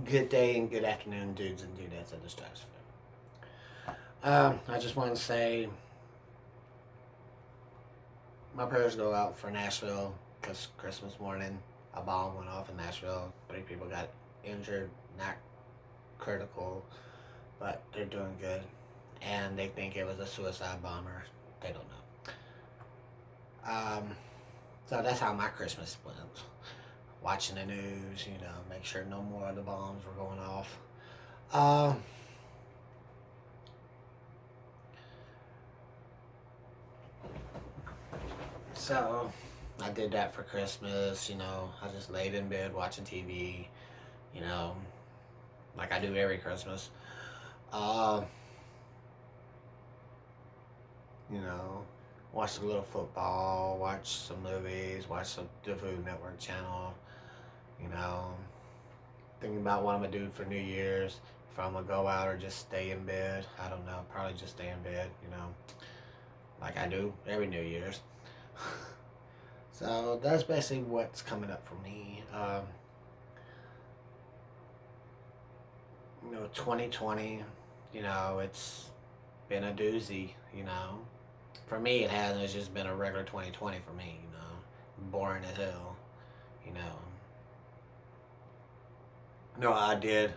Good day and good afternoon, dudes and dudettes of the stratosphere. I just want to say my prayers go out for Nashville because Christmas morning a bomb went off in Nashville. 3 people got injured, not critical, but they're doing good. And they think it was a suicide bomber. They don't know. So that's how my Christmas went. Watching the news, make sure no more of the bombs were going off. Uh, so I did that for Christmas. I just laid in bed watching TV. You know, like I do every Christmas. Uh, you know, watch a little football, watch some movies, watch the Food Network channel. You know, thinking about what I'm gonna do for New Year's. If I'm gonna go out or just stay in bed. I don't know. Probably just stay in bed. Like I do every New Year's. So that's basically what's coming up for me. 2020. It's been a doozy. For me, it hasn't. It's just been a regular 2020 for me. Boring as hell. You know. No, I did.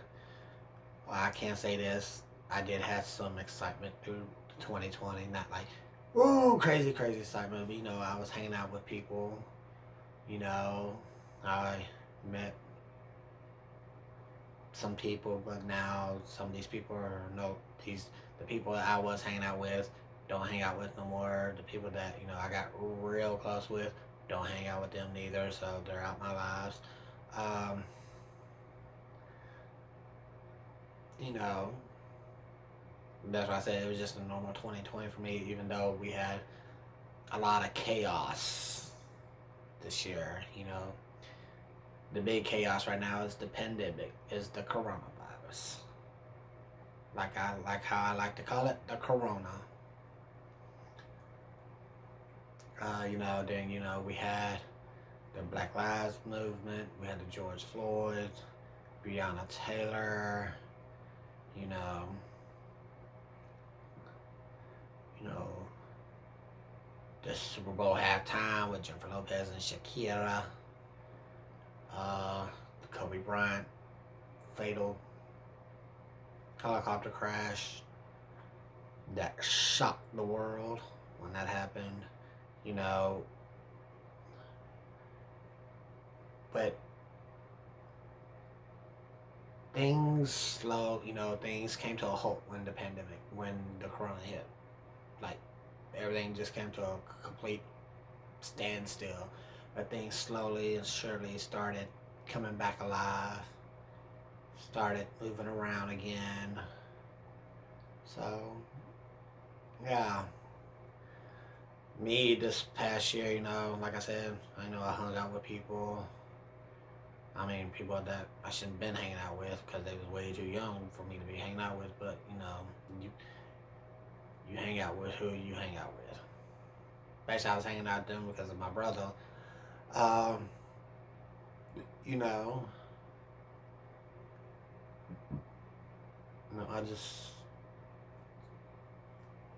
Well, I can't say this. I did have some excitement through 2020. Not like, woo, crazy, crazy excitement. But, I was hanging out with people. You know, I met some people, but now some of these people are no these the people that I was hanging out with don't hang out with no more. The people that I got real close with don't hang out with them neither, so they're out my lives. Um, you know, that's why I said it was just a normal 2020 for me, even though we had a lot of chaos this year. The big chaos right now is the pandemic, is the coronavirus. Like how I like to call it, the corona. Then we had the Black Lives Movement, we had the George Floyd, Breonna Taylor, you know, you know, the Super Bowl halftime with Jennifer Lopez and Shakira, the Kobe Bryant fatal helicopter crash that shocked the world when that happened, you know. But things came to a halt when the corona hit. Like, everything just came to a complete standstill. But things slowly and surely started coming back alive, started moving around again. So, yeah. Me this past year, like I said, I hung out with people. I mean, people that I shouldn't have been hanging out with because they was way too young for me to be hanging out with. But you hang out with who you hang out with. Basically, I was hanging out with them because of my brother. Um, you know, I just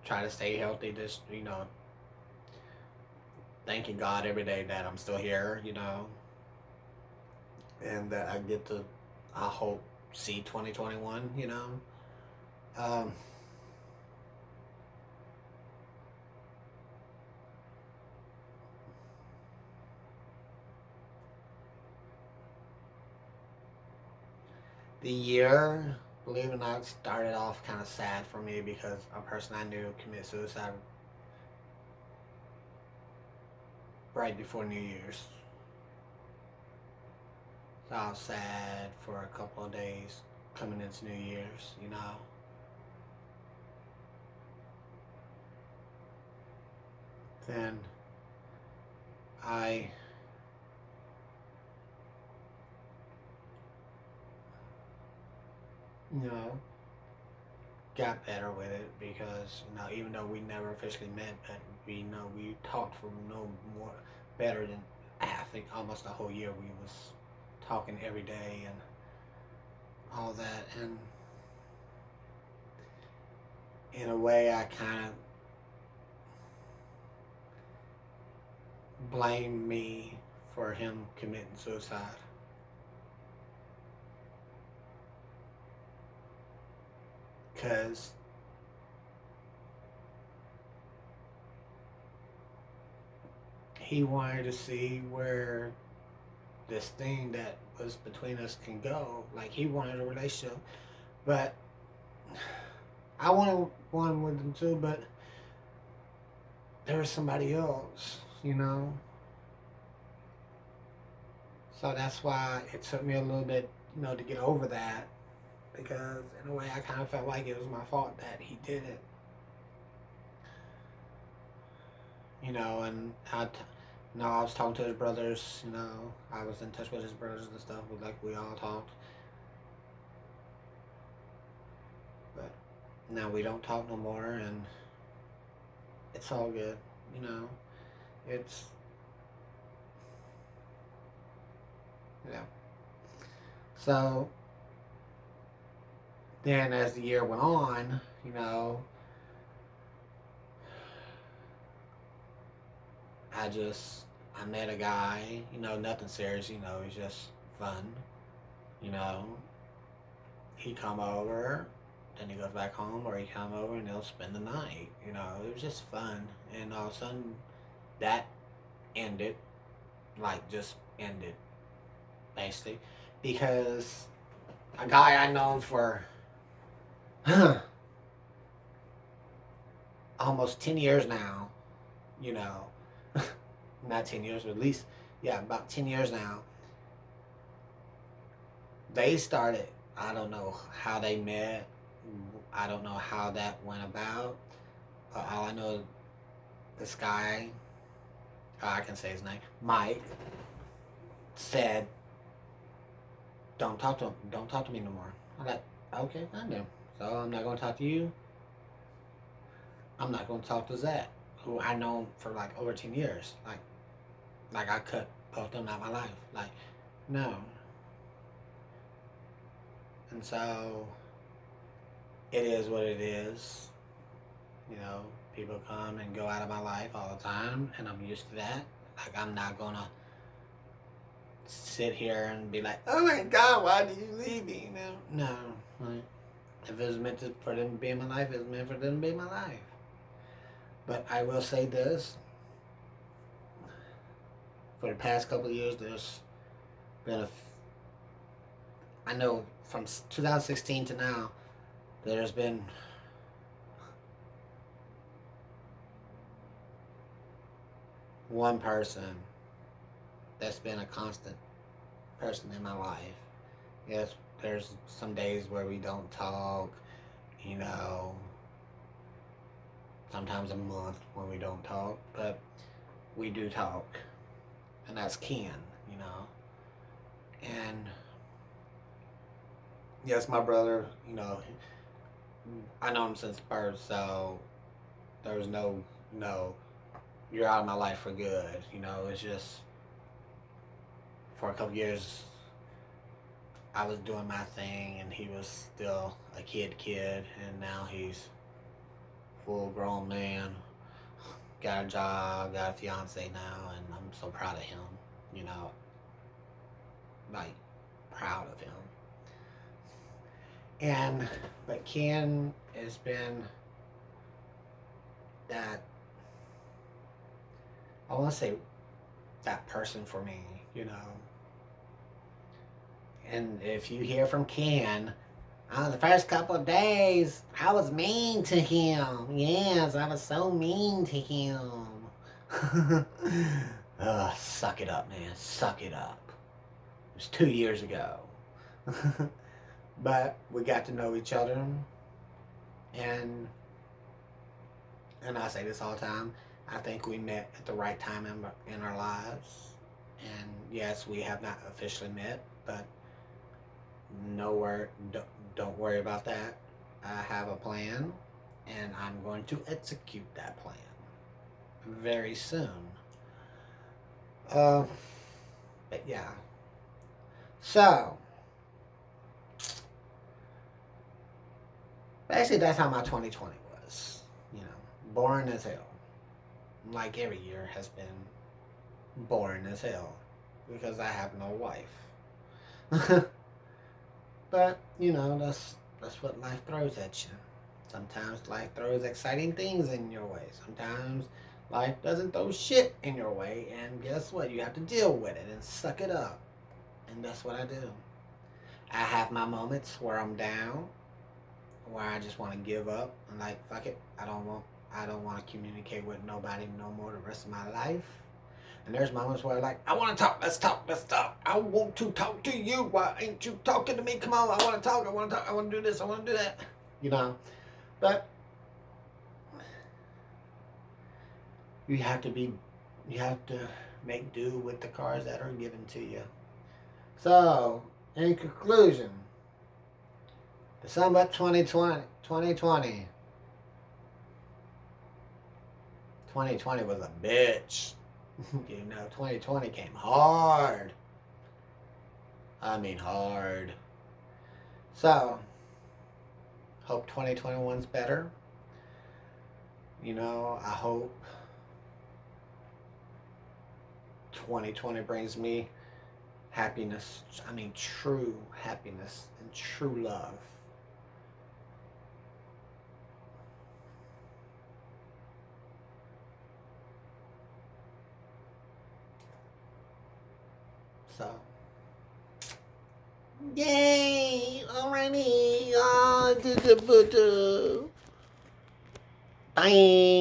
try to stay healthy. Just thanking God every day that I'm still here. And that I get to, I hope, see 2021. Um, the year, believe it or not, started off kind of sad for me because a person I knew committed suicide right before New Year's. So I was sad for a couple of days coming into New Year's. Then I, you know, got better with it because even though we never officially met, but we talked for no more better than I think almost the whole year we was talking every day and all that. And in a way, I kind of blame me for him committing suicide. Because he wanted to see where this thing that was between us can go. Like, he wanted a relationship. But I wanted one with him too, but there was somebody else, you know? So that's why it took me a little bit, to get over that. Because in a way, I kind of felt like it was my fault that he did it. And I was talking to his brothers, I was in touch with his brothers and stuff, we all talked. But now we don't talk no more, and it's all good, it's, yeah. So, then as the year went on, I met a guy, nothing serious, it's just fun, you know. He come over, then he goes back home, or he come over and they'll spend the night, it was just fun. And all of a sudden, that ended, just ended, basically, because a guy I known for almost 10 years now, not 10 years, but at least, yeah, about 10 years now. They started, I don't know how they met. I don't know how that went about. All I know, this guy, I can say his name, Mike, said, don't talk to him. Don't talk to me no more. I'm like, okay, fine then. So I'm not going to talk to you. I'm not going to talk to Zach, who I know for over 10 years. Like I cut both of them out of my life. No. And so it is what it is. People come and go out of my life all the time, and I'm used to that. I'm not going to sit here and be like, oh my God, why did you leave me? No. If it was meant for them to be in my life, it was meant for them to be in my life. But I will say this. For the past couple of years, there's been I know from 2016 to now, there's been one person that's been a constant person in my life. Yes, there's some days where we don't talk, sometimes a month when we don't talk, but we do talk. And that's Ken, And yes, my brother, I know him since birth, so there was no, you're out of my life for good. It's just, for a couple years, I was doing my thing, and he was still a kid, and now he's full grown man, got a job, got a fiance now, and I'm so proud of him, proud of him. But Ken has been that, I want to say, that person for me, And if you hear from Ken, the first couple of days, I was mean to him. Yes, I was so mean to him. Suck it up, man. Suck it up. It was 2 years ago. But we got to know each other. And I say this all the time, I think we met at the right time in our lives. And yes, we have not officially met, but don't worry about that. I have a plan, and I'm going to execute that plan very soon. But yeah. So, basically, that's how my 2020 was. You know, boring as hell. Like every year has been boring as hell because I have no wife. But you know, that's what life throws at you. Sometimes life throws exciting things in your way. Sometimes life doesn't throw shit in your way, and guess what? You have to deal with it and suck it up. And that's what I do. I have my moments where I'm down, where I just want to give up and like fuck it. I don't want to communicate with nobody no more the rest of my life. And there's moments where like I want to talk. Let's talk. Let's talk. I want to talk to you. Why ain't you talking to me? Come on. I want to talk. I want to talk. I want to do this. I want to do that. You know. But you have to be. You have to make do with the cards that are given to you. So, in conclusion, December 2020, 2020 was a bitch. You know, 2020 came hard. I mean, hard. So, hope 2021's better. You know, I hope 2020 brings me happiness. I mean, true happiness and true love. So, yay! Alrighty. Bye.